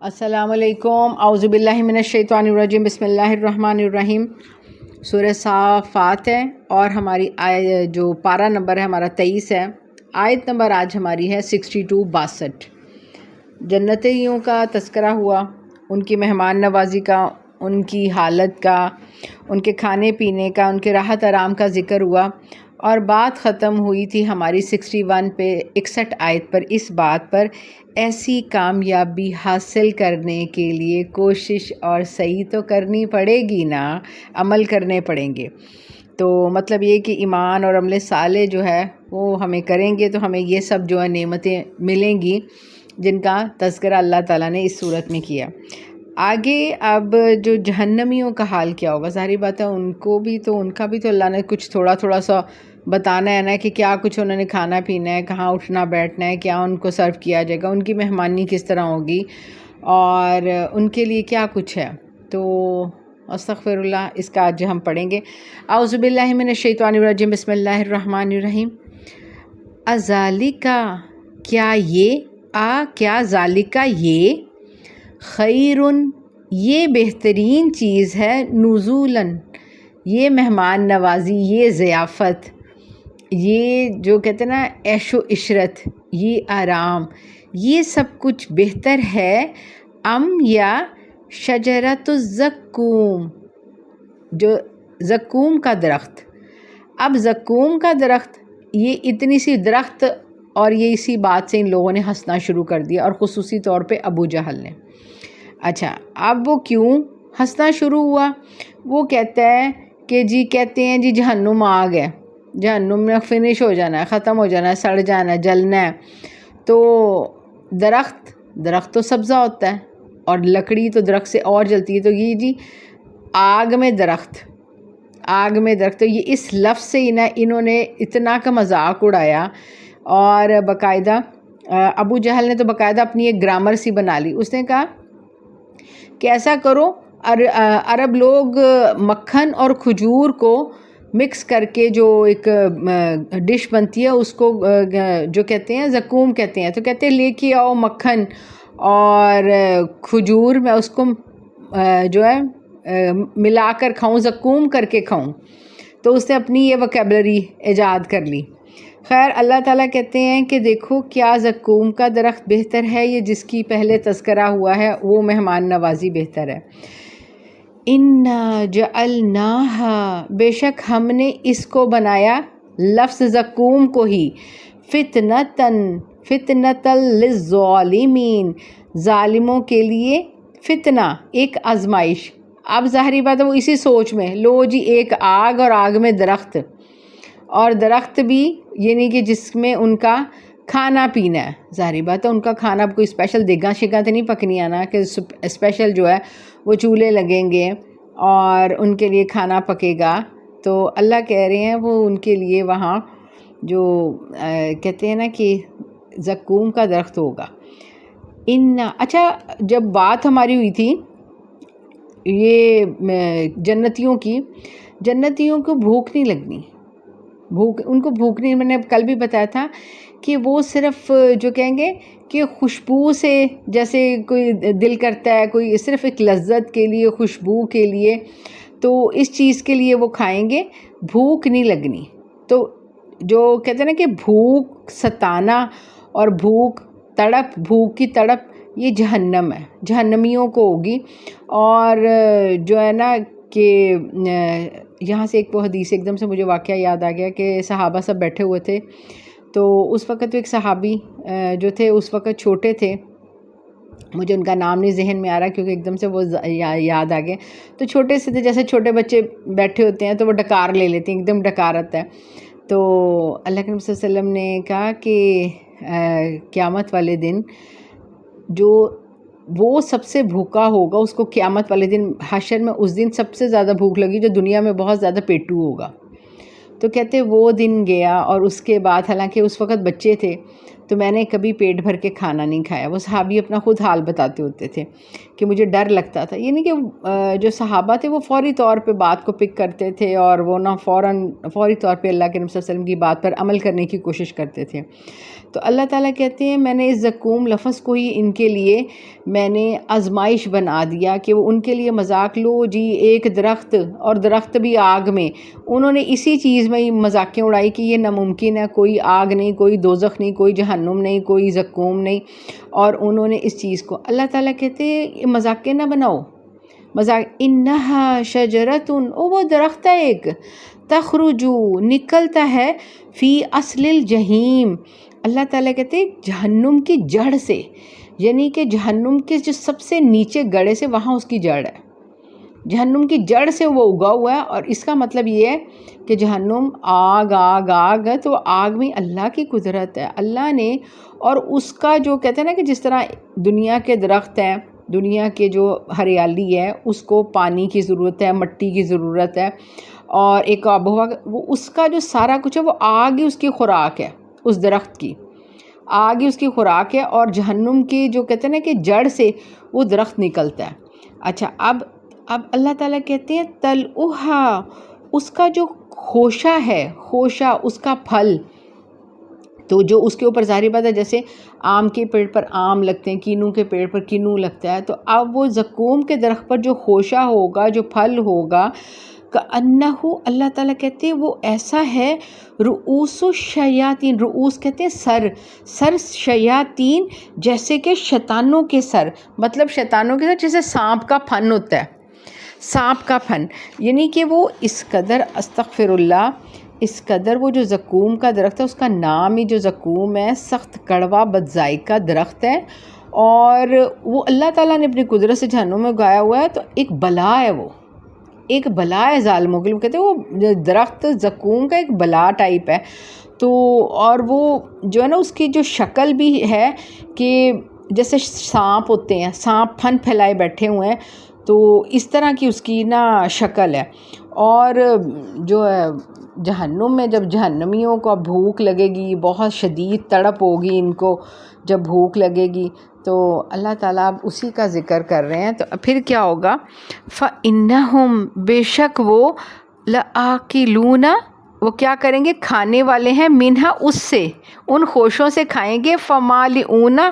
السلام علیکم، اعوذ باللہ من الشیطان الرجیم، بسم اللہ الرحمن الرحیم۔ سورہ صافات ہے اور ہماری جو پارہ نمبر ہے ہمارا 23 ہے۔ آیت نمبر آج ہماری ہے 62 جنتیوں کا تذکرہ ہوا، ان کی مہمان نوازی کا، ان کی حالت کا، ان کے کھانے پینے کا، ان کے راحت آرام کا ذکر ہوا، اور بات ختم ہوئی تھی ہماری 61 پہ 61 آیت پر، اس بات پر ایسی کامیابی حاصل کرنے کے لیے کوشش اور سعی تو کرنی پڑے گی نا، عمل کرنے پڑیں گے۔ تو مطلب یہ کہ ایمان اور عمل صالح جو ہے وہ ہمیں کریں گے تو ہمیں یہ سب جو ہے نعمتیں ملیں گی جن کا تذکرہ اللہ تعالیٰ نے اس صورت میں کیا۔ آگے اب جو جہنمیوں کا حال کیا ہوگا، ظاہری بات ہے ان کا بھی تو اللہ نے کچھ تھوڑا سا بتانا ہے نا، کہ کیا کچھ انہوں نے کھانا پینا ہے، کہاں اٹھنا بیٹھنا ہے، کیا ان کو سرو کیا جائے گا، ان کی مہمانی کس طرح ہوگی اور ان کے لیے کیا کچھ ہے۔ تو استغفر اللہ، اس کا آج ہم پڑھیں گے۔ اعوذ باللہ من الشیطان الرجیم، بسم اللہ الرحمن الرحیم۔ ذالکا، کیا ذالکا یہ، خیرن یہ بہترین چیز ہے، نزولاً یہ مہمان نوازی، یہ ضیافت، یہ جو کہتے ہیں نا عیش و عشرت، یہ آرام، یہ سب کچھ بہتر ہے، یا شجرۃ الزقوم، جو زقوم کا درخت۔ اب زقوم کا درخت، یہ اتنی سی درخت، اور یہ اسی بات سے ان لوگوں نے ہنسنا شروع کر دیا، اور خصوصی طور پہ ابو جہل نے۔ اچھا، اب وہ کیوں ہنسنا شروع ہوا؟ وہ کہتے ہیں جی جہنم آگ ہے، جہنم میں فنش ہو جانا ہے، ختم ہو جانا ہے، سڑ جانا ہے، جلنا ہے۔ تو درخت تو سبزہ ہوتا ہے، اور لکڑی تو درخت سے اور جلتی ہے، تو یہ جی آگ میں درخت، تو یہ اس لفظ سے انہوں نے اتنا کا مذاق اڑایا، اور باقاعدہ ابو جہل نے تو باقاعدہ اپنی ایک گرامر سی بنا لی۔ اس نے کہا کہ ایسا کرو، عرب لوگ مکھن اور کھجور کو مکس کر کے جو ایک ڈش بنتی ہے، اس کو جو کہتے ہیں زقوم کہتے ہیں، تو کہتے ہیں لے کے آؤ مکھن اور کھجور، میں اس کو جو ہے ملا کر کھاؤں، زقوم کر کے کھاؤں۔ تو اس نے اپنی یہ وکیبلری ایجاد کر لی۔ خیر، اللہ تعالیٰ کہتے ہیں کہ دیکھو کیا زقوم کا درخت بہتر ہے، یہ جس کی پہلے تذکرہ ہوا ہے، وہ مہمان نوازی بہتر ہے۔ اِنَّا جَعَلْنَاهَا، بے شک ہم نے اس کو بنایا، لفظ زقوم کو ہی، فتنةً للظالمین، ظالموں کے لیے فتنہ، ایک آزمائش۔ اب ظاہری بات ہے وہ اسی سوچ میں، لو جی ایک آگ اور آگ میں درخت، اور درخت بھی یعنی کہ جس میں ان کا کھانا پینا ہے۔ ظاہری بات ہے ان کا کھانا کوئی اسپیشل دیگاں شگاں تو نہیں پکنی آنا کہ اسپیشل جو ہے وہ چولہے لگیں گے اور ان کے لیے کھانا پکے گا۔ تو اللہ کہہ رہے ہیں وہ ان کے لیے وہاں جو کہتے ہیں نا کہ زقوم کا درخت ہوگا۔ اچھا، جب بات ہماری ہوئی تھی یہ جنتیوں کو بھوک نہیں لگنی، ان کو بھوک نہیں، میں نے کل بھی بتایا تھا کہ وہ صرف جو کہیں گے کہ خوشبو سے جیسے کوئی دل کرتا ہے، کوئی صرف ایک لذت کے لیے، خوشبو کے لیے، تو اس چیز کے لیے وہ کھائیں گے، بھوک نہیں لگنی۔ تو جو کہتے ہیں نا کہ بھوک ستانا اور بھوک کی تڑپ، یہ جہنم ہے، جہنمیوں کو ہوگی۔ اور جو ہے نا کہ یہاں سے ایک وہ حدیث ایک دم سے مجھے واقعہ یاد آ گیا کہ صحابہ سب بیٹھے ہوئے تھے، تو اس وقت ایک صحابی جو تھے اس وقت چھوٹے تھے، مجھے ان کا نام نہیں ذہن میں آ رہا کیونکہ ایک دم سے وہ یاد آ گئے، تو چھوٹے سے تھے، جیسے چھوٹے بچے بیٹھے ہوتے ہیں تو وہ ڈکار لے لیتے ہیں، ایک دم ڈکار آتا ہے۔ تو اللہ کے نبی صلی اللہ علیہ وسلم نے کہا کہ قیامت والے دن جو وہ سب سے بھوکا ہوگا، اس کو قیامت والے دن حشر میں اس دن سب سے زیادہ بھوک لگی جو دنیا میں بہت زیادہ پیٹو ہوگا۔ تو کہتے وہ دن گیا، اور اس کے بعد حالانکہ اس وقت بچے تھے، تو میں نے کبھی پیٹ بھر کے کھانا نہیں کھایا. وہ صحابی اپنا خود حال بتاتے ہوتے تھے کہ مجھے ڈر لگتا تھا. یعنی کہ جو صحابہ تھے وہ فوری طور پہ بات کو پک کرتے تھے اور وہ نہ فوری طور پہ اللہ کے نبی صلی اللہ علیہ وسلم کی بات پر عمل کرنے کی کوشش کرتے تھے. تو اللہ تعالیٰ کہتے ہیں میں نے اس زقوم لفظ کو ہی ان کے لیے میں نے آزمائش بنا دیا کہ وہ ان کے لیے مذاق لو جی ایک درخت، اور درخت بھی آگ میں. انہوں نے اسی چیز میں مذاقیں اڑائی کہ یہ ناممکن ہے، کوئی آگ نہیں، کوئی دوزخ نہیں، کوئی جہنم نہیں، کوئی زقوم نہیں. اور انہوں نے اس چیز کو، اللہ تعالیٰ کہتے ہیں یہ مذاقیں نہ بناؤ. مذاق انہا شجرتن، وہ درخت ہے ایک، تخرجو نکلتا ہے، فی اصل الجحیم، اللہ تعالیٰ کہتے ہیں جہنم کی جڑ سے. یعنی کہ جہنم کے جو سب سے نیچے گڑھے سے وہاں اس کی جڑ ہے، جہنم کی جڑ سے وہ اگا ہوا ہے. اور اس کا مطلب یہ ہے کہ جہنم آگ آگ آگ ہے، تو آگ میں اللہ کی قدرت ہے. اللہ نے، اور اس کا جو کہتے ہیں نا کہ جس طرح دنیا کے درخت ہیں، دنیا کے جو ہریالی ہے اس کو پانی کی ضرورت ہے، مٹی کی ضرورت ہے، اور ایک آب و ہوا، وہ اس کا جو سارا کچھ ہے وہ آگ ہی اس کی خوراک ہے. اس درخت کی آگ ہی اس کی خوراک ہے. اور جہنم کی جو کہتے ہیں نا کہ جڑ سے وہ درخت نکلتا ہے. اچھا، اب اللہ تعالیٰ کہتے ہیں تلعھا، اس کا جو خوشہ ہے، خوشہ اس کا پھل، تو جو اس کے اوپر ظاہری بات ہے جیسے آم کے پیڑ پر آم لگتے ہیں، کینو کے پیڑ پر کینو لگتا ہے، تو اب وہ زقوم کے درخت پر جو خوشہ ہوگا، جو پھل ہوگا، کأنہ، اللہ تعالیٰ کہتے ہیں وہ ایسا ہے، رؤوس الشیاطین، رؤوس کہتے ہیں سر شیاطین، جیسے کہ شیطانوں کے سر، مطلب شیطانوں کے سر جیسے سانپ کا پھن ہوتا ہے، سانپ کا پھن. یعنی کہ وہ اس قدر، استغفر اللہ، اس قدر وہ جو زقوم کا درخت ہے، اس کا نام ہی جو زقوم ہے، سخت کڑوا بد ذائقہ درخت ہے. اور وہ اللہ تعالیٰ نے اپنی قدرت سے جہنم میں اگایا ہوا ہے، تو ایک بلا ہے، وہ ایک بلا ہے ظالموں کے لیے. کہتے ہیں وہ درخت زقوم کا ایک بلا ٹائپ ہے. تو اور وہ جو ہے نا اس کی جو شکل بھی ہے کہ جیسے سانپ ہوتے ہیں، سانپ پھن پھیلائے بیٹھے ہوئے ہیں، تو اس طرح کی اس کی نا شکل ہے. اور جو ہے جہنم میں جب جہنمیوں کو بھوک لگے گی، بہت شدید تڑپ ہوگی ان کو جب بھوک لگے گی، تو اللہ تعالیٰ اب اسی کا ذکر کر رہے ہیں. تو پھر کیا ہوگا؟ فَإِنَّهُمْ، بے شک وہ، لَآكِلُونَ، وہ کیا کریں گے؟ کھانے والے ہیں، منہا، اس سے، ان خوشوں سے کھائیں گے، فَمَالِئُونَ،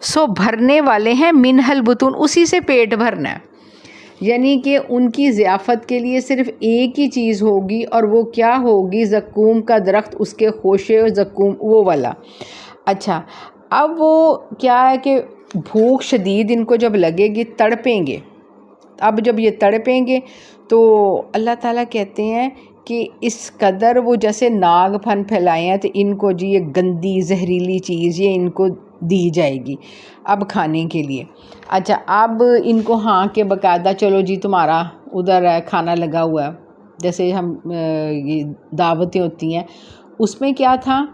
سو بھرنے والے ہیں، منہا البطون، اسی سے پیٹ بھرنا ہے. یعنی کہ ان کی ضیافت کے لیے صرف ایک ہی چیز ہوگی، اور وہ کیا ہوگی؟ زقوم کا درخت، اس کے خوشے اور زقوم وہ والا. اچھا، اب وہ کیا ہے کہ بھوک شدید ان کو جب لگے گی، تڑپیں گے. اب جب یہ تڑپیں گے تو اللہ تعالیٰ کہتے ہیں کہ اس قدر وہ جیسے ناگ پھن پھیلائے ہیں، تو ان کو جی یہ گندی زہریلی چیز یہ ان کو دی جائے گی اب کھانے کے لیے. اچھا، اب ان کو ہاں کہ باقاعدہ چلو جی تمہارا ادھر ہے کھانا لگا ہوا ہے، جیسے ہم یہ دعوتیں ہوتی ہیں، اس میں کیا تھا؟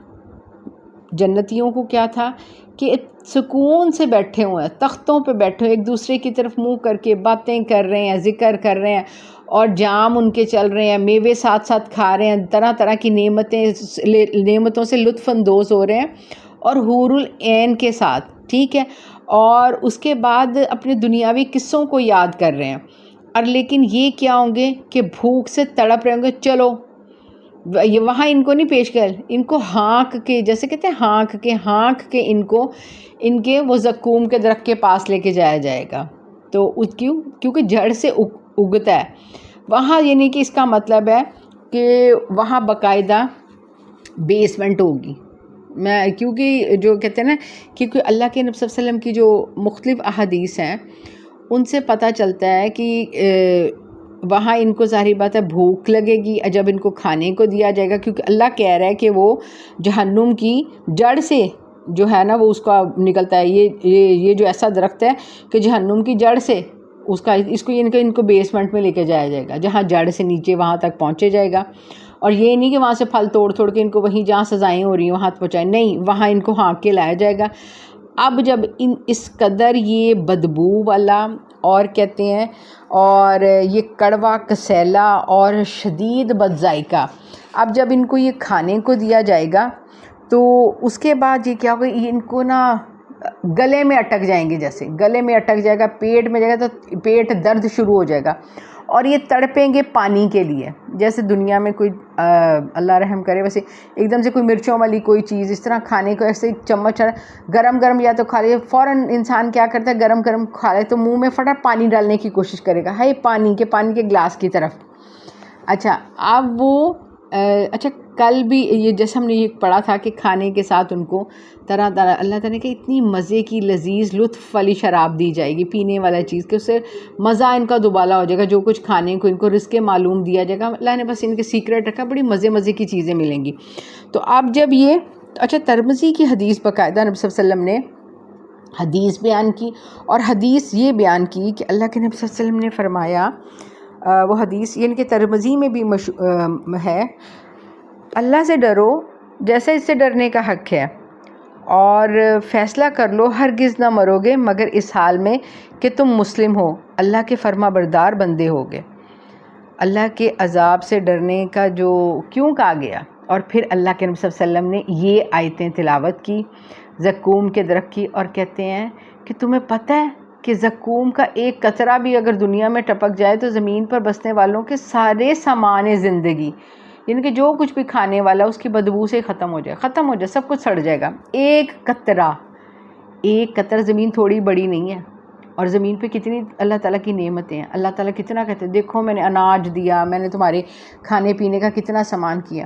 جنتیوں کو کیا تھا کہ سکون سے بیٹھے ہوئے ہیں، تختوں پہ بیٹھے ہوئے، ایک دوسرے کی طرف منہ کر کے باتیں کر رہے ہیں، ذکر کر رہے ہیں، اور جام ان کے چل رہے ہیں، میوے ساتھ ساتھ کھا رہے ہیں، طرح طرح کی نعمتوں سے لطف اندوز ہو رہے ہیں، اور حور العین کے ساتھ، ٹھیک ہے. اور اس کے بعد اپنے دنیاوی قصوں کو یاد کر رہے ہیں. اور لیکن یہ کیا ہوں گے کہ بھوک سے تڑپ رہے ہوں گے. چلو یہ وہاں ان کو نہیں پیش کر، ان کو ہانک کے، جیسے کہتے ہیں ہانک کے ان کو ان کے وہ زقوم کے درخت کے پاس لے کے جایا جائے گا. تو کیونکہ جڑ سے اگتا ہے وہاں. یعنی کہ اس کا مطلب ہے کہ وہاں باقاعدہ بیسمنٹ ہوگی. کیونکہ جو کہتے ہیں نا، کیونکہ اللہ کے نبی صلی اللہ علیہ وسلم کی جو مختلف احادیث ہیں ان سے پتہ چلتا ہے کہ وہاں ان کو ظاہری بات ہے بھوک لگے گی جب ان کو کھانے کو دیا جائے گا، کیونکہ اللہ کہہ رہا ہے کہ وہ جہنم کی جڑ سے جو ہے نا وہ اس کا نکلتا ہے. یہ جو ایسا درخت ہے کہ جہنم کی جڑ سے اس کو ان کو بیسمنٹ میں لے کے جایا جائے گا، جہاں جڑ سے نیچے وہاں تک پہنچے جائے گا. اور یہ نہیں کہ وہاں سے پھل توڑ کے ان کو وہیں جہاں سزائیں ہو رہی ہیں وہاں پہنچائیں، نہیں، وہاں ان کو ہانک کے لایا جائے گا. اب جب اس قدر یہ بدبو والا اور کہتے ہیں اور یہ کڑوا کسیلا اور شدید بد ذائقہ، اب جب ان کو یہ کھانے کو دیا جائے گا تو اس کے بعد یہ کیا ہوگا، ان کو نا گلے میں اٹک جائیں گے، جیسے گلے میں اٹک جائے گا، پیٹ میں جائے گا تو پیٹ درد شروع ہو جائے گا، اور یہ تڑپیں گے پانی کے لیے. جیسے دنیا میں کوئی اللہ رحم کرے ویسے ایک دم سے کوئی مرچوں والی کوئی چیز اس طرح کھانے کو ایسے چمچ گرم گرم یا تو کھا لے، فوراً انسان کیا کرتا ہے گرم گرم کھا لے تو منہ میں فٹافٹ پانی ڈالنے کی کوشش کرے گا، ہے پانی کے گلاس کی طرف. اچھا اب وہ اچھا کل بھی یہ جیسے ہم نے یہ پڑھا تھا کہ کھانے کے ساتھ ان کو طرح طرح اللہ تعالیٰ کہ اتنی مزے کی لذیذ لطف والی شراب دی جائے گی، پینے والا چیز، کہ اس سے مزہ ان کا دوبالا ہو جائے گا. جو کچھ کھانے کو ان کو رزق معلوم دیا جائے گا، اللہ نے بس ان کے سیکرٹ رکھا، بڑی مزے کی چیزیں ملیں گی. تو اب جب یہ اچھا ترمذی کی حدیث باقاعدہ نبی صلی اللہ علیہ وسلم نے حدیث بیان کی، اور حدیث یہ بیان کی کہ اللہ کے نبی صلی اللہ علیہ وسلم نے فرمایا، وہ حدیث یعنی کہ ترمذی میں بھی ہے، اللہ سے ڈرو جیسے اس سے ڈرنے کا حق ہے، اور فیصلہ کر لو ہرگز نہ مرو گے مگر اس حال میں کہ تم مسلم ہو، اللہ کے فرما بردار بندے ہوگے. اللہ کے عذاب سے ڈرنے کا جو کیوں کہا گیا، اور پھر اللہ کے نبی صلی اللہ علیہ وسلم نے یہ آیتیں تلاوت کی زقوم کے درخت کی، اور کہتے ہیں کہ تمہیں پتہ ہے کہ زقوم کا ایک قطرہ بھی اگر دنیا میں ٹپک جائے تو زمین پر بسنے والوں کے سارے سامان زندگی، یعنی کہ جو کچھ بھی کھانے والا اس کی بدبو سے ختم ہو جائے، سب کچھ سڑ جائے گا. ایک قطرہ زمین تھوڑی بڑی نہیں ہے، اور زمین پہ کتنی اللہ تعالیٰ کی نعمتیں ہیں. اللہ تعالیٰ کتنا کہتے ہیں دیکھو میں نے اناج دیا، میں نے تمہارے کھانے پینے کا کتنا سامان کیا.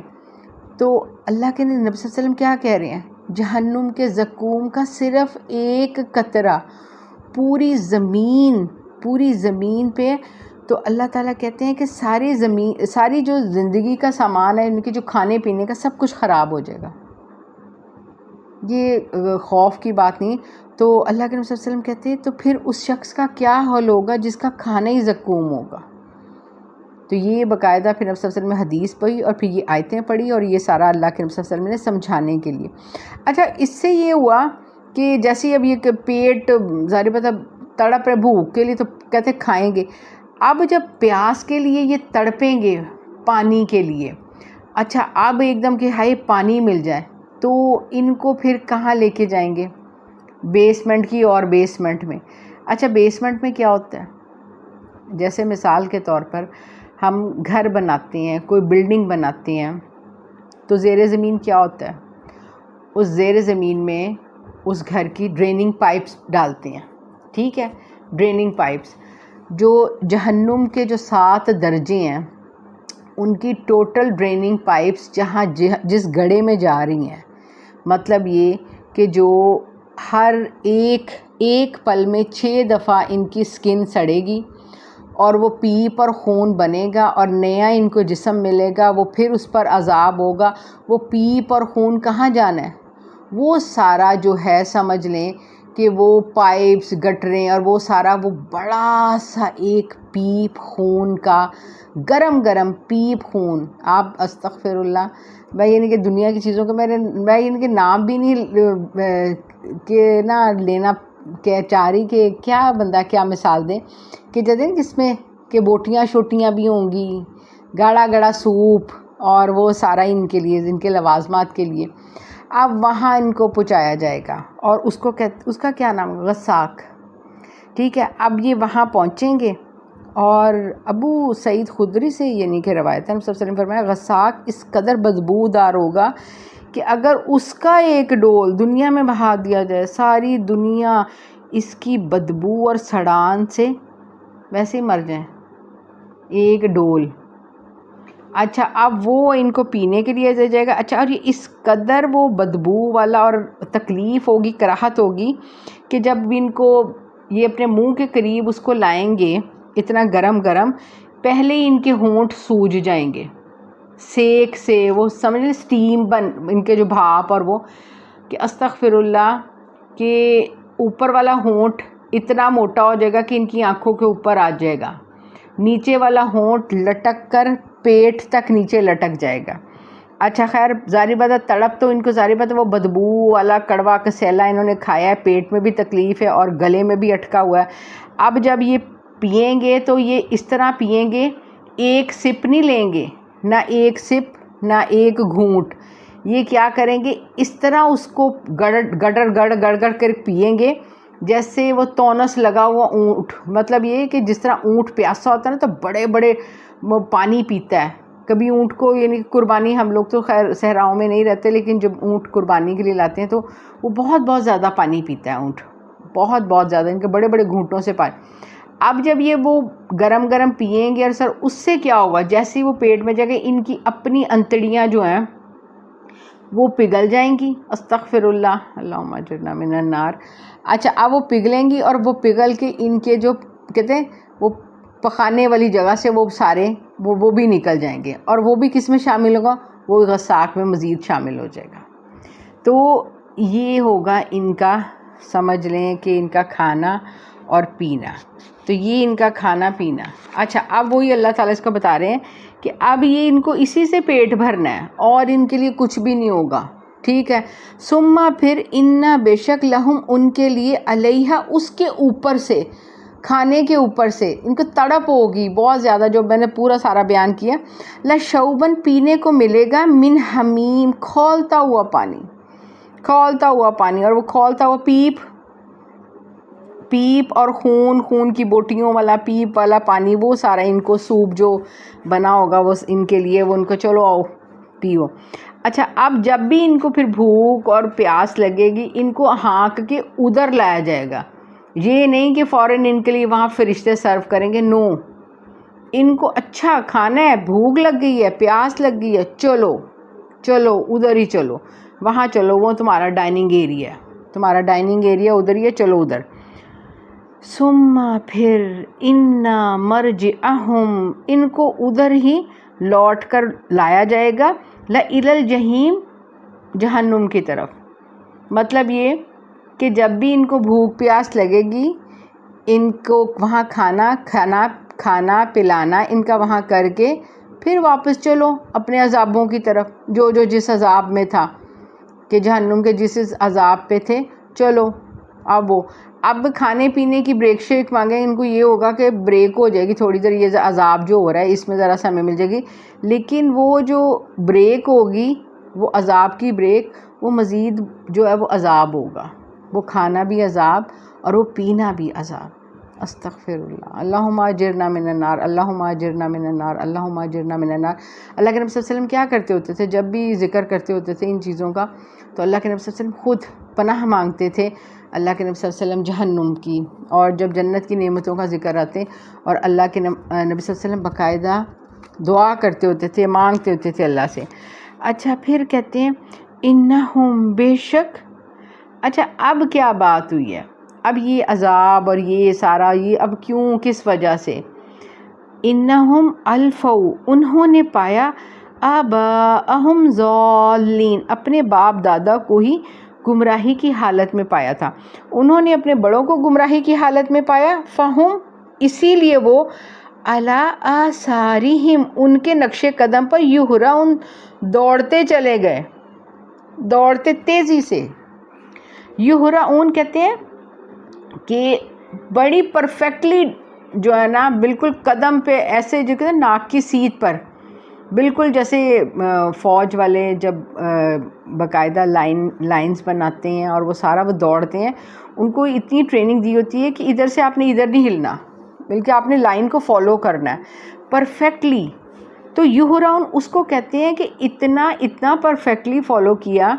تو اللہ کے نبی صلی اللہ علیہ وسلم کیا کہہ رہے ہیں، جہنم کے زقوم کا صرف ایک قطرہ پوری زمین پہ، تو اللہ تعالیٰ کہتے ہیں کہ ساری جو زندگی کا سامان ہے، ان کے جو کھانے پینے کا سب کچھ خراب ہو جائے گا. یہ خوف کی بات نہیں. تو اللہ کے نبی صلی اللہ علیہ وسلم کہتے ہیں تو پھر اس شخص کا کیا حال ہوگا جس کا کھانا ہی زقوم ہوگا. تو یہ باقاعدہ پھر نبی صلی اللہ علیہ وسلم نے حدیث پڑھی، اور پھر یہ آیتیں پڑھی، اور یہ سارا اللہ کے نبی صلی اللہ علیہ وسلم نے سمجھانے کے لیے. اچھا اس سے یہ ہوا کہ جیسے اب یہ پیٹ ظاہر بات تڑپ رہے بھوک کے لیے تو کہتے کھائیں گے. اب جب پیاس کے لیے یہ تڑپیں گے پانی کے لیے، اچھا اب ایک دم کہ ہائے پانی مل جائے تو ان کو پھر کہاں لے کے جائیں گے، بیسمنٹ کی، اور بیسمنٹ میں. اچھا بیسمنٹ میں کیا ہوتا ہے، جیسے مثال کے طور پر ہم گھر بناتے ہیں، کوئی بلڈنگ بناتے ہیں، تو زیر زمین کیا ہوتا ہے، اس زیر زمین میں اس گھر کی ڈریننگ پائپس ڈالتے ہیں. ٹھیک ہے، ڈریننگ پائپس جو جہنم کے جو 7 درجے ہیں ان کی ٹوٹل ڈریننگ پائپس جس گڑھے میں جا رہی ہیں، مطلب یہ کہ جو ہر ایک پل میں 6 دفعہ ان کی سکن سڑے گی، اور وہ پیپ اور خون بنے گا، اور نیا ان کو جسم ملے گا، وہ پھر اس پر عذاب ہوگا. وہ پیپ اور خون کہاں جانا ہے، وہ سارا جو ہے سمجھ لیں کہ وہ پائپس گٹریں اور وہ سارا وہ بڑا سا ایک پیپ خون کا گرم پیپ خون. آپ استغفر اللہ، میں یعنی کہ دنیا کی چیزوں کو میں یعنی کہ نام بھی نہیں کہ نہ لینا کہ چاہ رہی کہ کیا بندہ کیا مثال دیں کہ جس میں کہ بوٹیاں شوٹیاں بھی ہوں گی، گاڑا سوپ، اور وہ سارا ان کے لیے ان کے لوازمات کے لیے. اب وہاں ان کو پہنچایا جائے گا، اور اس کا کیا نام، غساق. ٹھیک ہے، اب یہ وہاں پہنچیں گے، اور ابو سعید خدری سے یعنی کہ روایت ہے صلی اللہ علیہ وسلم فرمایا غساق اس قدر بدبودار ہوگا کہ اگر اس کا ایک ڈول دنیا میں بہا دیا جائے، ساری دنیا اس کی بدبو اور سڑان سے ویسے ہی مر جائیں، ایک ڈول. اچھا اب وہ ان کو پینے کے لیے دیا جائے گا. اچھا اور یہ اس قدر وہ بدبو والا اور تکلیف ہوگی، کراہت ہوگی کہ جب ان کو یہ اپنے منہ کے قریب اس کو لائیں گے اتنا گرم پہلے ہی ان کے ہونٹ سوج جائیں گے سیک سے، وہ سمجھ لیں سٹیم ان کے جو بھاپ، اور وہ کہ استغفر اللہ کہ اوپر والا ہونٹ اتنا موٹا ہو جائے گا کہ ان کی آنکھوں کے اوپر آ جائے گا، نیچے والا ہونٹ لٹک کر پیٹ تک نیچے لٹک جائے گا. اچھا خیر ظاہر بات ہے تڑپ تو ان کو ظاہر بات ہے وہ بدبو والا کڑوا کسیلا انہوں نے کھایا ہے، پیٹ میں بھی تکلیف ہے اور گلے میں بھی اٹکا ہوا ہے. اب جب یہ پئیں گے تو یہ اس طرح پئیں گے، ایک سپ نہیں لیں گے، نہ ایک سپ نہ ایک گھونٹ، یہ کیا کریں گے، اس طرح اس کو گڑ کر پئیں گے جیسے وہ تونس لگا ہوا اونٹ. مطلب یہ کہ جس طرح اونٹ پیاسا ہوتا ہے نا تو بڑے بڑے پانی پیتا ہے. کبھی اونٹ کو یعنی قربانی، ہم لوگ تو خیر صحراؤں میں نہیں رہتے، لیکن جب اونٹ قربانی کے لیے لاتے ہیں تو وہ بہت زیادہ پانی پیتا ہے اونٹ، بہت زیادہ، ان کے بڑے بڑے گھونٹوں سے پانی. اب جب یہ وہ گرم پئیں گے اور سر اس سے کیا ہوگا، جیسے وہ پیٹ میں جائے گا ان کی اپنی انتڑیاں جو ہیں وہ پگھل جائیں گی. استغفر اللہ، اللہم اجرنا من النار. اچھا اب وہ پگھلیں گی اور وہ پگھل کے ان کے جو کہتے ہیں وہ پخانے والی جگہ سے وہ سارے وہ بھی نکل جائیں گے، اور وہ بھی کس میں شامل ہوگا، وہ غساق میں مزید شامل ہو جائے گا. تو یہ ہوگا ان کا، سمجھ لیں کہ ان کا کھانا اور پینا. تو یہ ان کا کھانا پینا. اچھا اب وہی اللہ تعالیٰ اس کو بتا رہے ہیں کہ اب یہ ان کو اسی سے پیٹ بھرنا ہے اور ان کے لیے کچھ بھی نہیں ہوگا. ٹھیک ہے. ثم پھر انا بے شک لہم ان کے لیے علیہا اس کے اوپر سے، کھانے کے اوپر سے ان کو تڑپ ہوگی بہت زیادہ، جو میں نے پورا سارا بیان کیا. لشوبن پینے کو ملے گا، من حمیم کھولتا ہوا پانی، اور وہ کھولتا ہوا پیپ اور خون کی بوٹیوں والا پیپ والا پانی، وہ سارا ان کو سوپ جو بنا ہوگا وہ ان کے لیے، وہ ان کو چلو آؤ پیو. اچھا اب جب بھی ان کو پھر بھوک اور پیاس لگے گی ان کو ہانک کے ادھر لایا جائے گا. یہ نہیں کہ فوراً ان کے لیے وہاں فرشتے سرو کریں گے، نو، ان کو اچھا کھانا ہے، بھوک لگ گئی ہے، پیاس لگ گئی ہے، چلو ادھر ہی چلو، وہاں چلو، وہ تمہارا ڈائننگ ایریا ادھر ہی ہے، چلو ادھر. ثم پھر انا مرجعہم ان کو ادھر ہی لوٹ کر لایا جائے گا، لإلی الجحیم جہنم کی طرف. مطلب یہ کہ جب بھی ان کو بھوک پیاس لگے گی ان کو وہاں کھانا پلانا ان کا وہاں کر کے پھر واپس چلو اپنے عذابوں کی طرف، جو جس عذاب میں تھا کہ جہنم کے جس عذاب پہ تھے، چلو اب کھانے پینے کی بریک شیک مانگیں، ان کو یہ ہوگا کہ بریک ہو جائے گی تھوڑی دیر، یہ عذاب جو ہو رہا ہے اس میں ذرا سا ہمیں مل جائے گی، لیکن وہ جو بریک ہوگی وہ عذاب کی بریک، وہ مزید جو ہے وہ عذاب ہوگا، وہ کھانا بھی عذاب اور وہ پینا بھی عذاب. استغفر اللہ. اللہم اجرنا من النار، اللہم اجرنا من النار، اللہم اجرنا من النار. اللہ کے نبی صلی اللہ علیہ وسلم کیا کرتے ہوتے تھے جب بھی ذکر کرتے ہوتے تھے ان چیزوں کا، تو اللہ کے نبی صلی اللہ علیہ وسلم خود پناہ مانگتے تھے اللہ کے نبی صلی اللہ علیہ وسلم جہنم کی، اور جب جنت کی نعمتوں کا ذکر آتے اور اللہ کے نبی صلی اللہ علیہ وسلم باقاعدہ دعا کرتے ہوتے تھے، مانگتے ہوتے تھے اللہ سے. اچھا پھر کہتے ہیں انہم بے شک. اچھا اب کیا بات ہوئی ہے، اب یہ عذاب اور یہ سارا یہ اب کیوں، کس وجہ سے. انہم الفو انہوں نے پایا، آباءہم ضالین اپنے باپ دادا کو ہی گمراہی کی حالت میں پایا تھا، انہوں نے اپنے بڑوں کو گمراہی کی حالت میں پایا. فہم اسی لیے وہ علی آثارہم ان کے نقش قدم پر یہرعون دوڑتے چلے گئے، دوڑتے تیزی سے. یہرعون کہتے ہیں کہ بڑی پرفیکٹلی جو ہے نا بالکل قدم پہ ایسے جو کہتے ہیں ناک کی سیٹ پر، بالکل جیسے فوج والے جب باقاعدہ لائنز بناتے ہیں اور وہ سارا وہ دوڑتے ہیں، ان کو اتنی ٹریننگ دی ہوتی ہے کہ ادھر سے آپ نے ادھر نہیں ہلنا، بلکہ آپ نے لائن کو فالو کرنا ہے پرفیکٹلی. تو یہرعون اس کو کہتے ہیں کہ اتنا پرفیکٹلی فالو کیا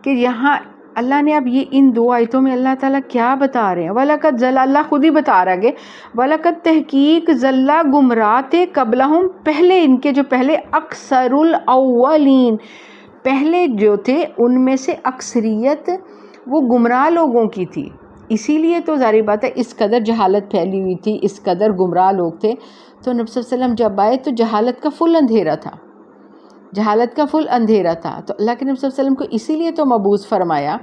کہ یہاں اللہ نے اب یہ ان دو آیتوں میں اللہ تعالیٰ کیا بتا رہے ہیں. وَلَقَدْ ضَلَّ اللہ خود ہی بتا رہا ہے، وَلَقَدْ تحقیق ضَلَّ گمراہ تھے قبلہم پہلے ان کے، جو پہلے اکثر الاولین پہلے جو تھے ان میں سے اکثریت وہ گمراہ لوگوں کی تھی. اسی لیے تو ظاہر بات ہے اس قدر جہالت پھیلی ہوئی تھی، اس قدر گمراہ لوگ تھے. تو نبی صلی اللہ علیہ وسلم جب آئے تو جہالت کا فل اندھیرا تھا، تو اللہ کے نبی صلی اللہ علیہ وسلم کو اسی لیے تو مبعوث فرمایا،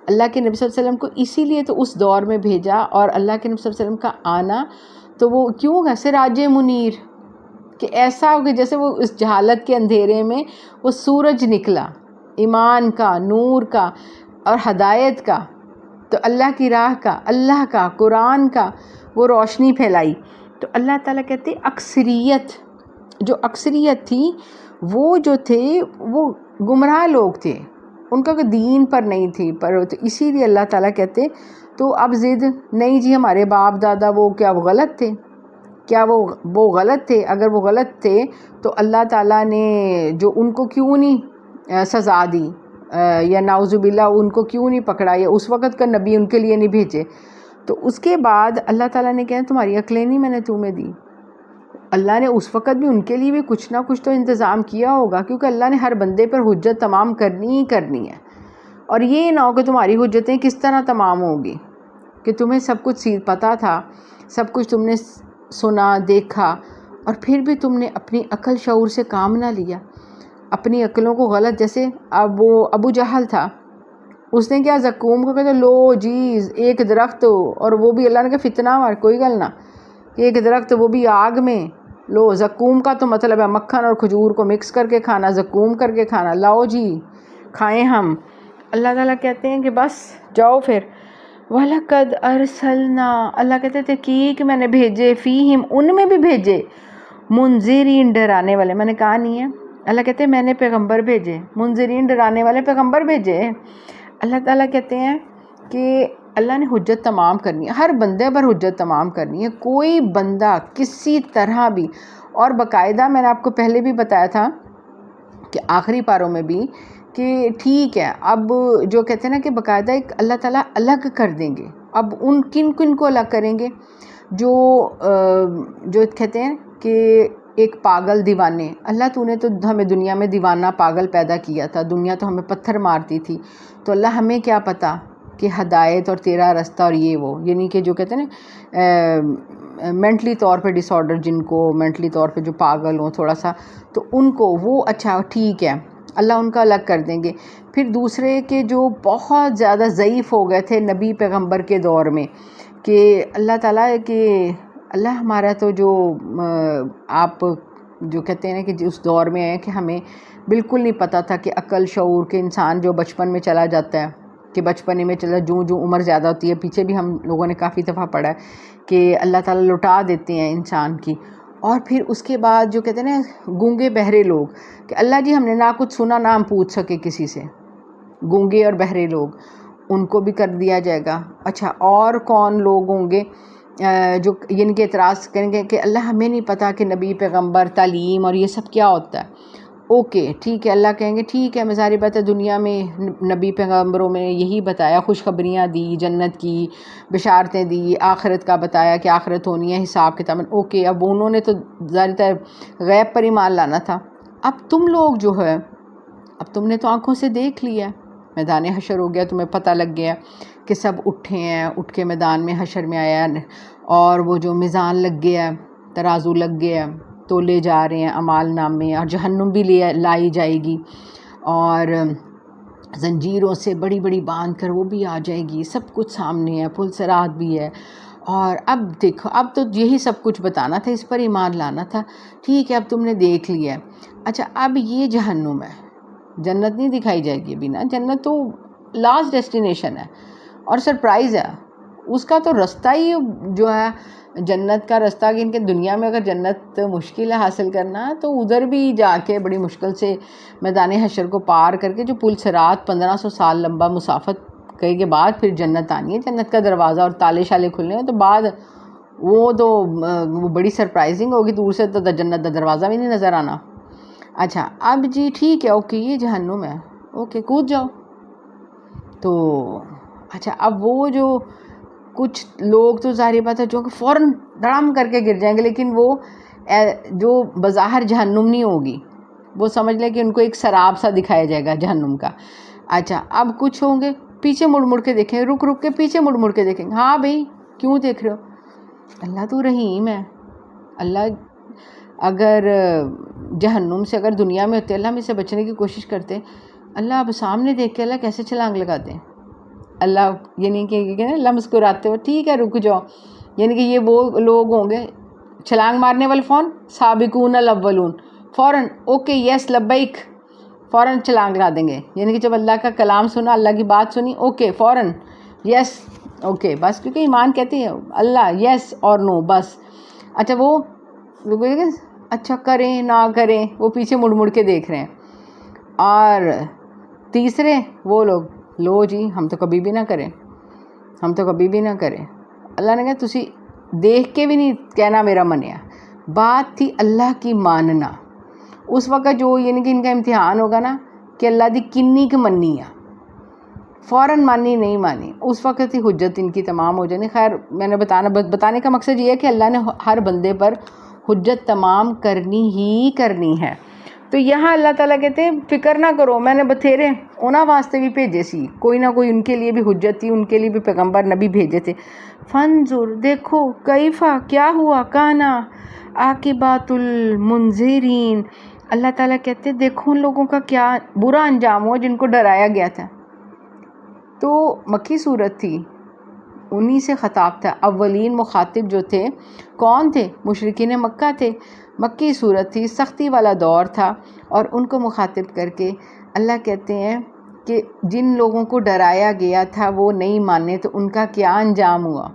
اللہ کے نبی صلی اللہ علیہ وسلم کو اسی لیے تو اس دور میں بھیجا. اور اللہ کے نبی صلی اللہ علیہ وسلم کا آنا تو وہ کیوں ہے سراج منیر، کہ ایسا ہو کہ جیسے وہ اس جہالت کے اندھیرے میں وہ سورج نکلا ایمان کا، نور کا اور ہدایت کا، تو اللہ کی راہ کا، اللہ کا قرآن کا وہ روشنی پھیلائی. تو اللہ تعالیٰ کہتے اکثریت، جو اکثریت تھی وہ جو تھے وہ گمراہ لوگ تھے، ان کا کوئی دین پر نہیں تھی، پر تو اسی لیے اللہ تعالیٰ کہتے تو اب ضد نہیں جی ہمارے باپ دادا وہ کیا وہ غلط تھے، کیا وہ غلط تھے؟ اگر وہ غلط تھے تو اللہ تعالیٰ نے جو ان کو کیوں نہیں سزا دی، یا نعوذ باللہ ان کو کیوں نہیں پکڑا، یا اس وقت کا نبی ان کے لیے نہیں بھیجے؟ تو اس کے بعد اللہ تعالیٰ نے کہا تمہاری عقلیں نہیں میں نے تمہیں دی. اللہ نے اس وقت بھی ان کے لیے بھی کچھ نہ کچھ تو انتظام کیا ہوگا، کیونکہ اللہ نے ہر بندے پر حجت تمام کرنی ہی کرنی ہے. اور یہ نہ ہو کہ تمہاری حجتیں کس طرح تمام ہوگی کہ تمہیں سب کچھ پتہ تھا، سب کچھ تم نے سنا دیکھا، اور پھر بھی تم نے اپنی عقل شعور سے کام نہ لیا، اپنی عقلوں کو غلط. جیسے اب وہ ابو جہل تھا، اس نے کیا زقوم کو کہتے لو جی ایک درخت، اور وہ بھی اللہ نے کہا فتنہ مار کوئی گل نہ کہ ایک درخت وہ بھی آگ میں، لو زقوم کا تو مطلب ہے مکھن اور کھجور کو مکس کر کے کھانا، زقوم کر کے کھانا، لاؤ جی کھائیں ہم. اللہ تعالیٰ کہتے ہیں کہ بس جاؤ پھر. وَلَقَدْ أَرْسَلْنَا، اللہ کہتے تھے کہ میں نے بھیجے، فیہم ان میں بھی بھیجے، منذرین ڈرانے والے. میں نے کہا نہیں ہے، اللہ کہتے ہیں میں نے پیغمبر بھیجے، منذرین ڈرانے والے پیغمبر بھیجے. اللہ تعالیٰ کہتے ہیں کہ اللہ نے حجت تمام کرنی ہے، ہر بندے پر حجت تمام کرنی ہے، کوئی بندہ کسی طرح بھی. اور باقاعدہ میں نے آپ کو پہلے بھی بتایا تھا کہ آخری پاروں میں بھی کہ ٹھیک ہے اب جو کہتے ہیں نا کہ باقاعدہ ایک اللہ تعالیٰ الگ کر دیں گے. اب ان کن کو الگ کریں گے؟ جو کہتے ہیں کہ ایک پاگل دیوانے، اللہ تو نے تو ہمیں دنیا میں دیوانہ پاگل پیدا کیا تھا، دنیا تو ہمیں پتھر مارتی تھی، تو اللہ ہمیں کیا پتہ کہ ہدایت اور تیرا رستہ اور یہ وہ، یعنی کہ جو کہتے ہیں نا مینٹلی طور پہ ڈس آرڈر، جن کو مینٹلی طور پہ جو پاگل ہوں تھوڑا سا، تو ان کو وہ اچھا ٹھیک ہے اللہ ان کا الگ کر دیں گے. پھر دوسرے کے جو بہت زیادہ ضعیف ہو گئے تھے نبی پیغمبر کے دور میں، کہ اللہ تعالیٰ کہ اللہ ہمارا تو جو آپ جو کہتے ہیں نا کہ اس دور میں ہے کہ ہمیں بالکل نہیں پتہ تھا کہ عقل شعور کے انسان جو بچپن میں چلا جاتا ہے، کہ بچپنے میں چلا جو عمر زیادہ ہوتی ہے، پیچھے بھی ہم لوگوں نے کافی دفعہ پڑھا ہے کہ اللہ تعالیٰ لٹا دیتے ہیں انسان کی. اور پھر اس کے بعد جو کہتے ہیں نا گونگے بہرے لوگ، کہ اللہ جی ہم نے نہ کچھ سنا نہ ہم پوچھ سکے کسی سے، گونگے اور بہرے لوگ ان کو بھی کر دیا جائے گا. اچھا اور کون لوگ ہوں گے جو یعنی کہ اعتراض کریں گے کہ اللہ ہمیں نہیں پتہ کہ نبی پیغمبر تعلیم اور یہ سب کیا ہوتا ہے. اوکے ٹھیک ہے، اللہ کہیں گے ٹھیک ہے، ظاہر بات ہے دنیا میں نبی پیغمبروں میں یہی بتایا، خوشخبریاں دی، جنت کی بشارتیں دی، آخرت کا بتایا کہ آخرت ہونی ہے، حساب کتاب. اوکے اب انہوں نے تو ظاہر ہے غیب پر ایمان لانا تھا. اب تم لوگ جو ہے اب تم نے تو آنکھوں سے دیکھ لیا، میدان حشر ہو گیا، تمہیں پتہ لگ گیا کہ سب اٹھے ہیں، اٹھ کے میدان میں حشر میں آیا، اور وہ جو میزان لگ گیا، ترازو لگ گیا، تو لے جا رہے ہیں اعمال نامے، اور جہنم بھی لائی جائے گی، اور زنجیروں سے بڑی بڑی باندھ کر وہ بھی آ جائے گی، سب کچھ سامنے ہے، پل صراط بھی ہے. اور اب دیکھو اب تو یہی سب کچھ بتانا تھا، اس پر ایمان لانا تھا. ٹھیک ہے اب تم نے دیکھ لیا. اچھا اب یہ جہنم ہے، جنت نہیں دکھائی جائے گی ابھی نا، جنت تو لاسٹ ڈیسٹینیشن ہے اور سرپرائز ہے. اس کا تو رستہ ہی جو ہے جنت کا رستہ، کہ ان کے دنیا میں اگر جنت مشکل ہے حاصل کرنا تو ادھر بھی جا کے بڑی مشکل سے میدان حشر کو پار کر کے جو پل صراط 1500 سال لمبا مسافت کرنے کے بعد پھر جنت آنی ہے، جنت کا دروازہ اور تالے شالے کھلنے ہیں. تو بعد وہ بڑی سرپرائزنگ ہوگی، دور سے تو جنت کا دروازہ بھی نہیں نظر آنا. اچھا اب جی ٹھیک ہے اوکے یہ جہنم ہے، اوکے کود جاؤ. تو اچھا اب وہ جو کچھ لوگ تو ظاہر بات ہے جو کہ فوراً دڑام کر کے گر جائیں گے، لیکن وہ جو بظاہر جہنم نہیں ہوگی، وہ سمجھ لیں کہ ان کو ایک سراب سا دکھایا جائے گا جہنم کا. اچھا اب کچھ ہوں گے پیچھے مڑ کے دیکھیں، رک کے پیچھے مڑ کے دیکھیں گے. ہاں بھئی کیوں دیکھ رہے ہو؟ اللہ تو رحیم ہے. اللہ اگر جہنم سے اگر دنیا میں ہوتے، اللہ ہم اسے بچنے کی کوشش کرتے، اللہ اب سامنے دیکھ کے اللہ کیسے چھلانگ لگاتے ہیں. اللہ یعنی کہ اللہ مسکراتے ہو ٹھیک ہے رک جاؤ، یعنی کہ یہ وہ لوگ ہوں گے چھلانگ مارنے والے سابقون الاولون، فوراً اوکے یس لبیک، فوراً چھلانگ لگا دیں گے. یعنی کہ جب اللہ کا کلام سنا، اللہ کی بات سنی، اوکے فوراً یس اوکے بس، کیونکہ ایمان کہتے ہیں اللہ یس اور نو بس. اچھا وہ اچھا کریں نہ کریں وہ پیچھے مڑ کے دیکھ رہے ہیں. اور تیسرے وہ لوگ لو جی ہم تو کبھی بھی نہ کریں، ہم تو کبھی بھی نہ کریں. اللہ نے کہا تسی دیکھ کے بھی نہیں کہنا میرا منیا. بات تھی اللہ کی ماننا. اس وقت جو یعنی کہ ان کا امتحان ہوگا نا کہ اللہ دی کنی کی منی ہے، فوراً مانی نہیں مانی، اس وقت ہی حجت ان کی تمام ہو جانی. خیر میں نے بتانے کا مقصد یہ ہے کہ اللہ نے ہر بندے پر حجت تمام کرنی ہی کرنی ہے. تو یہاں اللہ تعالیٰ کہتے ہیں فکر نہ کرو، میں نے بتھیرے انہاں واسطے بھی بھیجے سی، کوئی نہ کوئی ان کے لیے بھی حجت تھی، ان کے لیے بھی پیغمبر نبی بھیجے تھے. فانظر دیکھو کیفا کیا ہوا، کانا عاقبات المنذرین. اللہ تعالیٰ کہتے ہیں دیکھو ان لوگوں کا کیا برا انجام ہوا جن کو ڈرایا گیا تھا. تو مکی صورت تھی، انہی سے خطاب تھا. اولین مخاطب جو تھے کون تھے؟ مشرکین مکہ تھے. مکی صورت تھی، سختی والا دور تھا، اور ان کو مخاطب کر کے اللہ کہتے ہیں کہ جن لوگوں کو ڈرایا گیا تھا وہ نہیں مانے تو ان کا کیا انجام ہوا.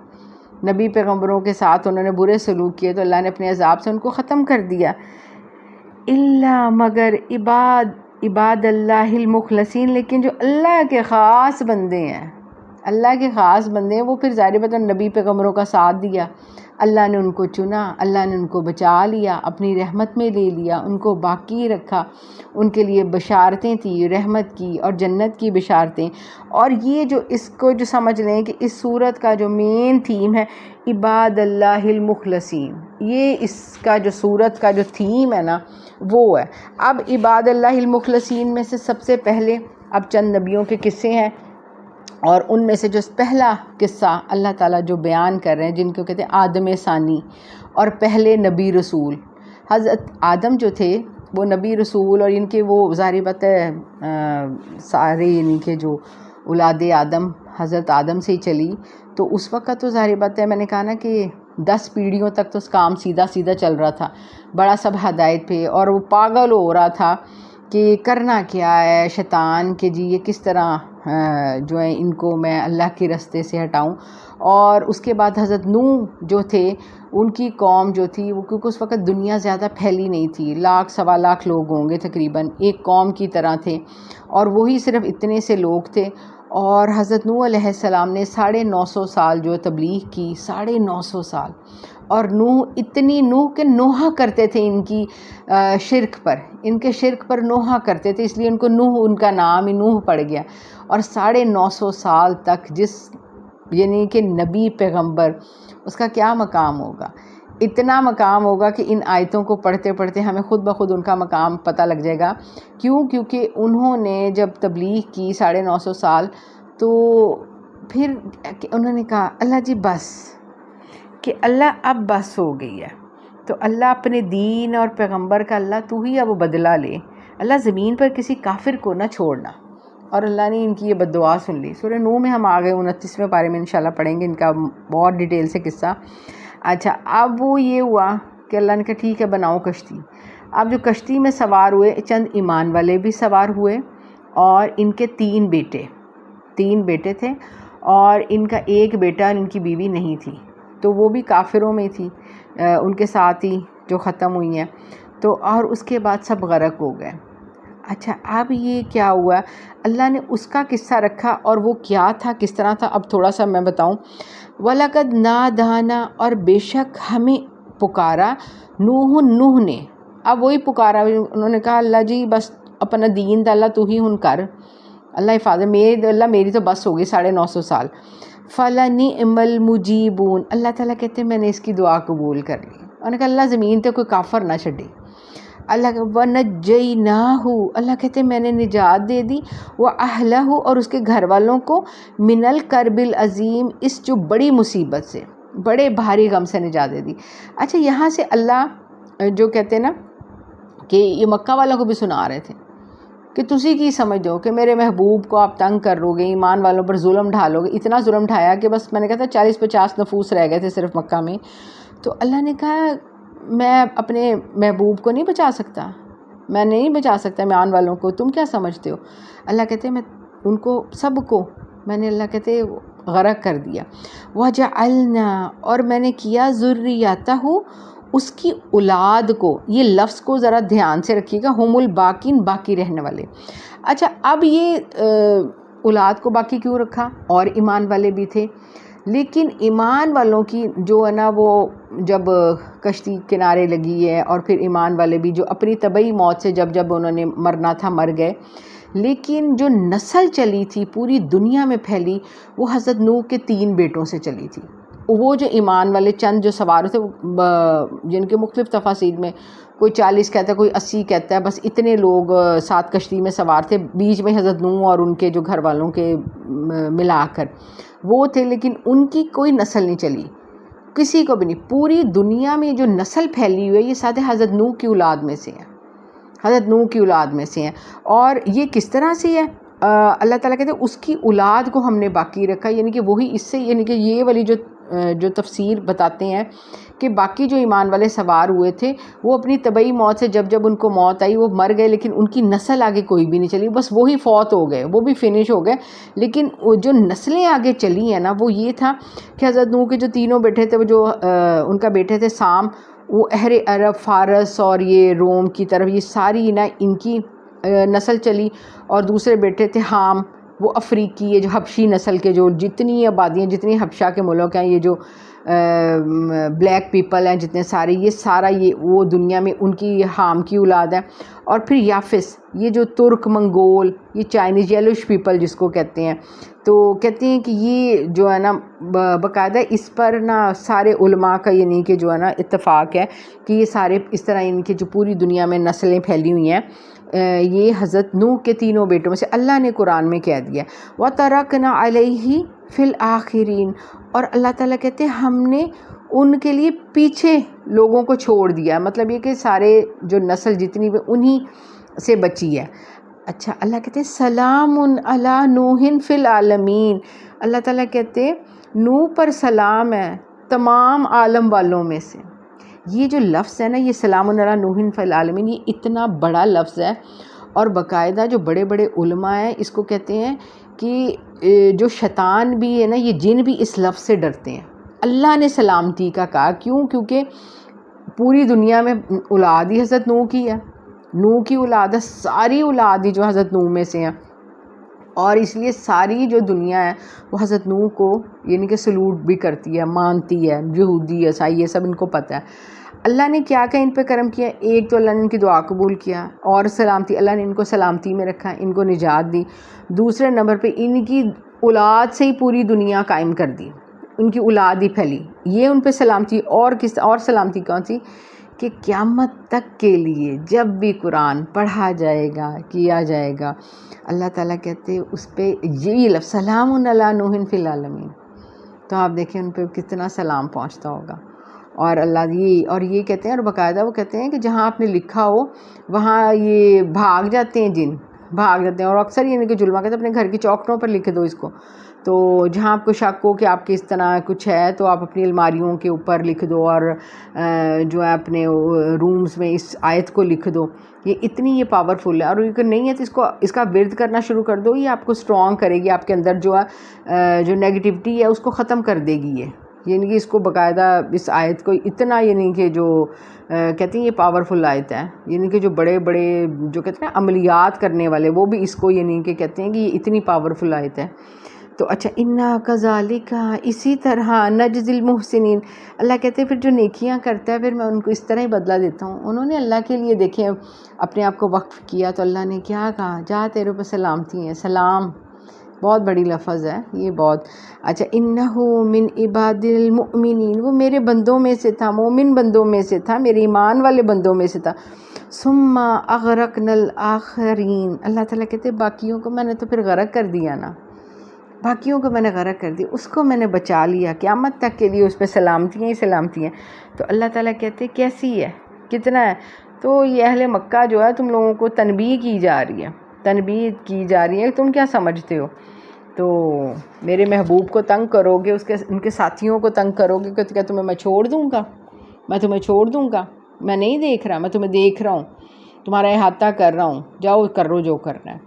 نبی پیغمبروں کے ساتھ انہوں نے برے سلوک کیے تو اللہ نے اپنے عذاب سے ان کو ختم کر دیا. الا مگر عباد اللہ المخلصین، لیکن جو اللہ کے خاص بندے ہیں، اللہ کے خاص بندے ہیں، وہ پھر ظاہر بات نبی پیغمبروں کا ساتھ دیا. اللہ نے ان کو چنا، اللہ نے ان کو بچا لیا، اپنی رحمت میں لے لیا، ان کو باقی رکھا. ان کے لیے بشارتیں تھیں، رحمت کی اور جنت کی بشارتیں. اور یہ جو اس کو جو سمجھ لیں کہ اس صورت کا جو مین تھیم ہے عباد اللہ المخلصین، یہ اس کا جو صورت کا جو تھیم ہے نا وہ ہے. اب عباد اللہ المخلصین میں سے سب سے پہلے اب چند نبیوں کے قصے ہیں، اور ان میں سے جو پہلا قصہ اللہ تعالیٰ جو بیان کر رہے ہیں جن کو کہتے ہیں آدم ثانی اور پہلے نبی رسول. حضرت آدم جو تھے وہ نبی رسول، اور ان کے وہ ظاہر بات ہے سارے یعنی کہ جو اولاد آدم حضرت آدم سے ہی چلی. تو اس وقت تو ظاہر بات ہے میں نے کہا نا کہ 10 پیڑھیوں تک تو اس کام سیدھا چل رہا تھا، بڑا سب ہدایت پہ، اور وہ پاگل ہو رہا تھا کہ کرنا کیا ہے شیطان کہ جی یہ کس طرح جو ہے ان کو میں اللہ کے رستے سے ہٹاؤں. اور اس کے بعد حضرت نوح جو تھے ان کی قوم جو تھی وہ کیونکہ اس وقت دنیا زیادہ پھیلی نہیں تھی، 1,00,000 سوا لاکھ لوگ ہوں گے تقریباً، ایک قوم کی طرح تھے، اور وہی صرف اتنے سے لوگ تھے. اور حضرت نوح علیہ السلام نے 950 سال جو تبلیغ کی، 950 سال. اور نوح کے نوحہ کرتے تھے ان کی شرک پر، ان کے شرک پر نوحہ کرتے تھے، اس لیے ان کو نوح ان کا نام ہی نوح پڑ گیا. اور 950 سال تک جس یعنی کہ نبی پیغمبر اس کا کیا مقام ہوگا، اتنا مقام ہوگا کہ ان آیتوں کو پڑھتے پڑھتے ہمیں خود بخود ان کا مقام پتہ لگ جائے گا. کیونکہ انہوں نے جب تبلیغ کی 950 سال تو پھر انہوں نے کہا اللہ جی بس، کہ اللہ اب بس ہو گئی ہے. تو اللہ اپنے دین اور پیغمبر کا اللہ تو ہی اب بدلہ لے، اللہ زمین پر کسی کافر کو نہ چھوڑنا. اور اللہ نے ان کی یہ بد دعا سن لی. سورہ نوح میں ہم آگے 29ویں پارے میں انشاءاللہ پڑھیں گے ان کا بہت ڈیٹیل سے قصہ. اچھا اب وہ یہ ہوا کہ اللہ نے کہا ٹھیک ہے بناؤ کشتی. اب جو کشتی میں سوار ہوئے چند ایمان والے بھی سوار ہوئے، اور ان کے 3 بیٹے تھے، اور ان کا ایک بیٹا ان کی بیوی نہیں تھی تو وہ بھی کافروں میں تھی، ان کے ساتھ ہی جو ختم ہوئی ہیں. تو اور اس کے بعد سب غرق ہو گئے. اچھا اب یہ کیا ہوا، اللہ نے اس کا قصہ رکھا، اور وہ کیا تھا کس طرح تھا اب تھوڑا سا میں بتاؤں. وَلَقَدْ نَادَانَا اور بے شک ہمیں پکارا، نوح نے. اب وہی پکارا، انہوں نے کہا اللہ جی بس اپنا دین دا اللہ تو ہی ہن کر، اللہ حفاظت اللہ میری تو بس ہو گئی 950 سال. فَلَنِعْمَ الْمُجِيبُونَ اللہ تعالیٰ کہتے ہیں میں نے اس کی دعا قبول کر لی. انہوں نے کہا اللہ زمین تے کوئی کافر نہ چھڑے. اللہ وَنَجَّيْنَاهُ اللہ کہتے ہیں میں نے نجات دے دی، وَأَهْلَهُ اور اس کے گھر والوں کو، مِنَ الْكَرْبِ الْعَظِيمِ اس جو بڑی مصیبت سے، بڑے بھاری غم سے نجات دے دی. اچھا یہاں سے اللہ جو کہتے ہیں نا کہ یہ مکہ والوں کو بھی سنا رہے تھے کہ تسی کی سمجھ دو کہ میرے محبوب کو آپ تنگ کر رو گے، ایمان والوں پر ظلم ڈھالو گے. اتنا ظلم ڈھایا کہ بس میں نے کہا تھا 40-50 نفوس رہ گئے تھے صرف مکہ میں. تو اللہ نے کہا میں اپنے محبوب کو نہیں بچا سکتا، میں نہیں بچا سکتا ایمان والوں کو، تم کیا سمجھتے ہو. اللہ کہتے ہیں میں ان کو سب کو میں نے اللہ کہتے غرق کر دیا. وَجَعَلْنَا اور میں نے کیا ذُرِّيَّتَهُ اس کی اولاد کو، یہ لفظ کو ذرا دھیان سے رکھیے گا، ہم الباقین باقی رہنے والے. اچھا اب یہ اولاد کو باقی کیوں رکھا؟ اور ایمان والے بھی تھے، لیکن ایمان والوں کی جو ہے نا وہ جب کشتی کنارے لگی ہے اور پھر ایمان والے بھی جو اپنی طبعی موت سے جب انہوں نے مرنا تھا مر گئے، لیکن جو نسل چلی تھی پوری دنیا میں پھیلی وہ حضرت نوح کے 3 بیٹوں سے چلی تھی. وہ جو ایمان والے چند جو سوار تھے جن کے مختلف تفاسیر میں کوئی 40 کہتا ہے کوئی 80 کہتا ہے، بس اتنے لوگ 7 کشتی میں سوار تھے، بیچ میں حضرت نوح اور ان کے جو گھر والوں کے ملا کر وہ تھے، لیکن ان کی کوئی نسل نہیں چلی، کسی کو بھی نہیں. پوری دنیا میں جو نسل پھیلی ہوئی ہے یہ سارے حضرت نوح کی اولاد میں سے ہیں، حضرت نوح کی اولاد میں سے ہیں. اور یہ کس طرح سے ہے؟ اللہ تعالیٰ کہتے ہیں اس کی اولاد کو ہم نے باقی رکھا، یعنی کہ وہی اس سے، یعنی کہ یہ والی جو تفسیر بتاتے ہیں کہ باقی جو ایمان والے سوار ہوئے تھے وہ اپنی طبعی موت سے جب ان کو موت آئی وہ مر گئے، لیکن ان کی نسل آگے کوئی بھی نہیں چلی، بس وہی فوت ہو گئے، وہ بھی فنش ہو گئے. لیکن جو نسلیں آگے چلی ہیں نا وہ یہ تھا کہ حضرت نوح کے جو 3 بیٹے تھے، وہ جو ان کا بیٹے تھے سام، وہ اہل عرب، فارس اور یہ روم کی طرف، یہ ساری نا ان کی نسل چلی. اور دوسرے بیٹے تھے حام، وہ افریقی، یہ جو حبشی نسل کے جو جتنی آبادیاں، جتنی حبشہ کے ملک ہیں، یہ جو بلیک پیپل ہیں جتنے سارے، یہ سارا یہ وہ دنیا میں ان کی حام کی اولاد ہے. اور پھر یافس، یہ جو ترک، منگول، یہ چائنیز یلوش پیپل جس کو کہتے ہیں، تو کہتے ہیں کہ یہ جو ہے نا باقاعدہ اس پر نا سارے علماء کا یعنی کہ جو ہے نا اتفاق ہے کہ یہ سارے اس طرح ان کی جو پوری دنیا میں نسلیں پھیلی ہوئی ہیں یہ حضرت نوح کے 3 بیٹوں میں سے. اللہ نے قرآن میں کہہ دیا وَتَرَكْنَا عَلَيْهِ فِي الْآخِرِينَ، اور اللہ تعالیٰ کہتے ہیں ہم نے ان کے لیے پیچھے لوگوں کو چھوڑ دیا، مطلب یہ کہ سارے جو نسل جتنی بھی انہی سے بچی ہے. اچھا اللہ کہتے ہیں سلام علی نوح فی العالمین، اللہ تعالیٰ کہتے ہیں نوح پر سلام ہے تمام عالم والوں میں سے. یہ جو لفظ ہے نا یہ سلام علی نوح فی العالمین، یہ اتنا بڑا لفظ ہے، اور باقاعدہ جو بڑے بڑے علماء ہیں اس کو کہتے ہیں کہ جو شیطان بھی ہے نا، یہ جن بھی اس لفظ سے ڈرتے ہیں. اللہ نے سلامتی کا کہا، کیوں؟ کیونکہ پوری دنیا میں اولاد ہی حضرت نوح کی ہے، نوح کی اولاد ہے، ساری اولاد ہی جو حضرت نوح میں سے ہیں، اور اس لیے ساری جو دنیا ہے وہ حضرت نوح کو یعنی کہ سلوٹ بھی کرتی ہے، مانتی ہے، یہودی عیسائی یہ سب ان کو پتہ ہے. اللہ نے کیا کہ ان پہ کرم کیا؟ ایک تو اللہ نے ان کی دعا قبول کیا، اور سلامتی، اللہ نے ان کو سلامتی میں رکھا، ان کو نجات دی. دوسرے نمبر پہ ان کی اولاد سے ہی پوری دنیا قائم کر دی، ان کی اولاد ہی پھیلی، یہ ان پہ سلامتی. اور سلامتی کون سی؟ کہ قیامت تک کے لیے جب بھی قرآن پڑھا جائے گا، کیا جائے گا، اللہ تعالیٰ کہتے ہیں اس پہ یہی لفظ سلام علی نوح فی العالمین، تو آپ دیکھیں ان پہ کتنا سلام پہنچتا ہوگا. اور اللہ یہ کہتے ہیں، اور باقاعدہ وہ کہتے ہیں کہ جہاں آپ نے لکھا ہو وہاں یہ بھاگ جاتے ہیں، جن بھاگ جاتے ہیں. اور اکثر یہ کہ علماء کہتے ہیں اپنے گھر کی چوکھٹوں پر لکھ دو اس کو، تو جہاں آپ کو شک ہو کہ آپ کے اس طرح کچھ ہے تو آپ اپنی الماریوں کے اوپر لکھ دو، اور جو ہے اپنے رومز میں اس آیت کو لکھ دو. یہ اتنی یہ پاورفل ہے، اور اگر نہیں ہے تو اس کا ورد کرنا شروع کر دو. یہ آپ کو اسٹرانگ کرے گی، آپ کے اندر جو ہے جو نیگیٹیوٹی ہے اس کو ختم کر دے گی. یہ یعنی کہ اس کو باقاعدہ اس آیت کو اتنا یعنی کہ جو کہتے ہیں یہ پاورفل آیت ہے، یعنی کہ جو بڑے بڑے جو کہتے ہیں عملیات کرنے والے وہ بھی اس کو یعنی کہ کہتے ہیں کہ یہ اتنی پاورفل آیت ہے. تو اچھا انا کذالک، اسی طرح نجزی المحسنین، اللہ کہتے ہیں پھر جو نیکیاں کرتا ہے پھر میں ان کو اس طرح ہی بدلہ دیتا ہوں. انہوں نے اللہ کے لیے دیکھیں اپنے آپ کو وقف کیا تو اللہ نے کیا کہا، جا تیرے پر سلامتی ہیں. سلام بہت بڑی لفظ ہے یہ، بہت اچھا. انہ من عباد المؤمنین، وہ میرے بندوں میں سے تھا، مومن بندوں میں سے تھا، میرے ایمان والے بندوں میں سے تھا. ثم اغرقنا الاخرین، اللہ تعالیٰ کہتے ہیں باقیوں کو میں نے تو پھر غرق کر دیا نا، باقیوں کو میں نے غرق کر دیا، اس کو میں نے بچا لیا، قیامت تک کے لیے اس پہ سلامتیاں ہی سلامتیاں. تو اللہ تعالیٰ کہتے ہیں کیسی ہے، کتنا ہے. تو یہ اہل مکہ جو ہے تم لوگوں کو تنبیہ کی جا رہی ہے، تنبیہ کی جا رہی ہے، تم کیا سمجھتے ہو؟ تو میرے محبوب کو تنگ کرو گے، ان کے ساتھیوں کو تنگ کرو گے، کیا تمہیں میں چھوڑ دوں گا؟ میں تمہیں چھوڑ دوں گا؟ میں نہیں دیکھ رہا، میں تمہیں دیکھ رہا ہوں، تمہارا احاطہ کر رہا ہوں، جاؤ کرو جو کرنا ہے.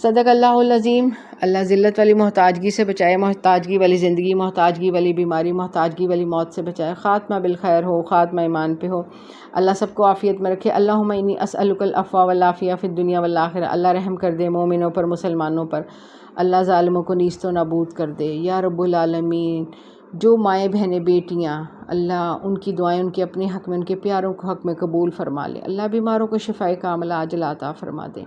صدق اللہ العظیم. اللہ ذلت والی محتاجگی سے بچائے، محتاجگی والی زندگی، محتاجگی والی بیماری، محتاجگی والی موت سے بچائے. خاتمہ بالخیر ہو، خاتمہ ایمان پہ ہو. اللہ سب کو عافیت میں رکھے. اللہم انی اسألک العفو والعافیہ فی الدنیا والآخرہ. اللہ رحم کر دے مومنوں پر، مسلمانوں پر. اللہ ظالموں کو نیست و نابود کر دے. یا رب العالمین، جو مائیں بہنیں بیٹیاں، اللہ ان کی دعائیں ان کے اپنے حق میں، ان کے پیاروں کو حق میں قبول فرما لے. اللہ بیماروں کو شفائے کاملہ عاجلہ عطا فرما دے.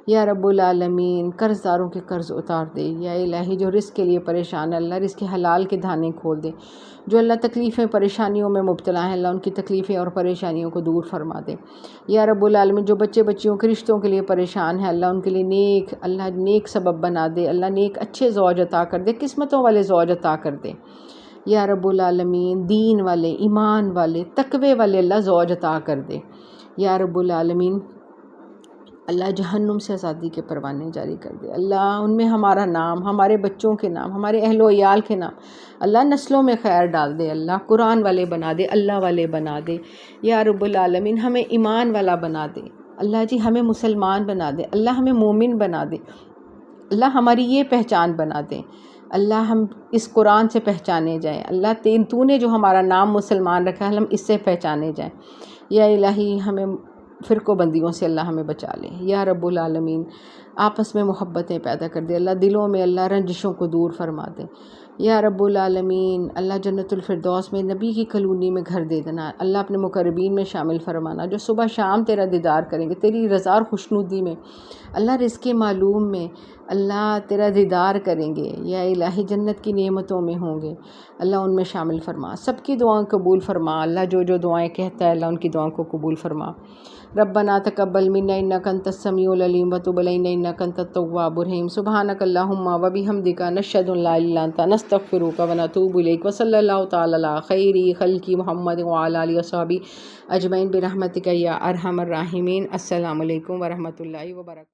یا رب العالمین، قرض داروں کے قرض اتار دے. یا الہی، جو رزق کے لیے پریشان ہے، اللہ رزق کے حلال کے دھانے کھول دے. جو اللہ تکلیفیں پریشانیوں میں مبتلا ہیں، اللہ ان کی تکلیفیں اور پریشانیوں کو دور فرما دے. یا رب العالمین، جو بچے بچیوں کے رشتوں کے لیے پریشان ہیں، اللہ ان کے لیے اللہ نیک سبب بنا دے. اللہ نیک اچھے زوج عطا کر دے، قسمتوں والے زوج عطا کر دے. یا رب العالمین، دین والے، ایمان والے، تقوی والے اللہ زوج عطا کر دے. یا رب العالمین، اللہ جہنم سے آزادی کے پروانے جاری کر دے. اللہ ان میں ہمارا نام، ہمارے بچوں کے نام، ہمارے اہل و عیال کے نام، اللہ نسلوں میں خیر ڈال دے. اللہ قرآن والے بنا دے، اللہ والے بنا دے. یا رب العالمین، ہمیں ایمان والا بنا دے. اللہ جی ہمیں مسلمان بنا دے. اللہ ہمیں مومن بنا دے. اللہ ہماری یہ پہچان بنا دے. اللہ ہم اس قرآن سے پہچانے جائیں. اللہ تو نے جو ہمارا نام مسلمان رکھا ہے، ہم اس سے پہچانے جائیں. یا الہی، ہمیں فرقوں بندیوں سے اللہ ہمیں بچا لے. یا رب العالمین، آپس میں محبتیں پیدا کر دے. اللہ دلوں میں اللہ رنجشوں کو دور فرما دے. یا رب العالمین، اللہ جنت الفردوس میں نبی کی کلونی میں گھر دے دینا. اللہ اپنے مقربین میں شامل فرمانا، جو صبح شام تیرا دیدار کریں گے، تیری رضا اور خوشنودی میں، اللہ رزق معلوم میں اللہ تیرا دیدار کریں گے. یا الہی، جنت کی نعمتوں میں ہوں گے، اللہ ان میں شامل فرما. سب کی دعائیں قبول فرما. اللہ جو جو دعائیں کہتا ہے، اللہ ان کی دعاؤں کو قبول فرما. ربنا تقبل منا انک انت السمیع العلیم وتب علینا انک انت التواب الرحیم. سبحانک اللہم وبحمدک، نشہد ان لا الہ الا انت، نستغفرک ونتوب الیک. وصلی اللہ تعالی علی خیر خلق محمد وعلی آلہ وصحبہ اجمعین برحمتک یا ارحم الراحمین. السلام علیکم ورحمۃ اللہ وبرکاتہ.